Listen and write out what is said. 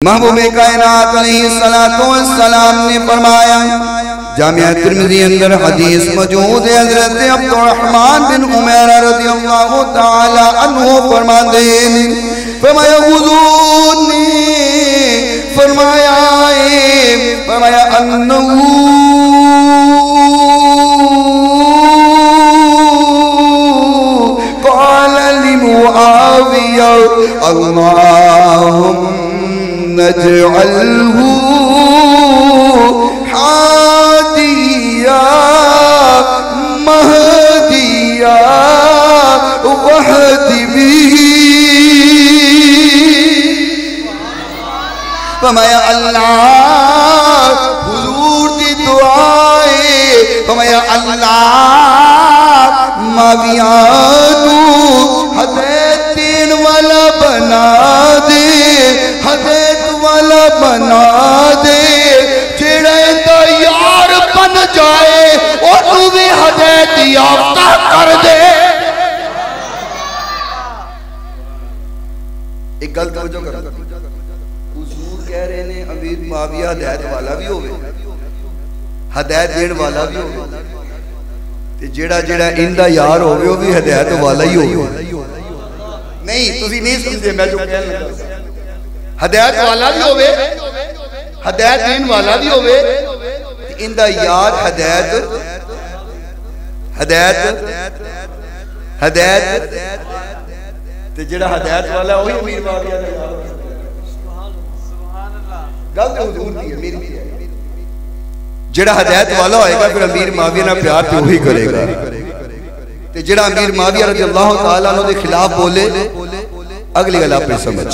महबूब कायनात अलैहिस्सलाम ने फरमाया, जामिया तिर्मिज़ी अंदर हदीस मौजूद है। हज़रत अब्दुर्रहमान बिन उमैर रज़ियल्लाहु ताला अन्हु फरमाते हैं, फरमाया हुज़ूर ने फरमाया अन्नहु क़ाल लिमुआविया अल्लाहुम्मा नजअलहु हादिया महदिया वहदी बिही। फरमाया अल्लाह हुजूर दी दुआए, फरमाया अल्लाह माविया तू हदैयत दीन वाला बना दे, हदैयत वाला बना दे, जेड़ा इंदा यार बन जाए और तू भी हदैयत याफ्ता कर दे। एक गल तवज्जो करो, हुजूर कह रहे ने अमीर मुआविया हदैयत वाला भी होवे, हदैयत देने वाला भी होवे, ते जेड़ा जेड़ा इंदा यार होवे वो भी हदैयत वाला ही होवे। नहीं तुसी नहीं समझे मैं जो कहने लगा, हदायत वाला भी होवे, हदायत देने वाला भी होवे, इंदा यार हदायत हदायत हदायत ते जेड़ा हदायत वाला वही अमीर मुआविया दा यार। गल तो हुजूर दी है, मेरी नहीं है। जेड़ा हदायत वाला होएगा फिर अमीर मुआविया नाल प्यार तो वही करेगा, ते जेड़ा अमीर मुआविया रज़ियल्लाहु ताला अन्हु दे खिलाफ बोले अगली गल आपने समझ।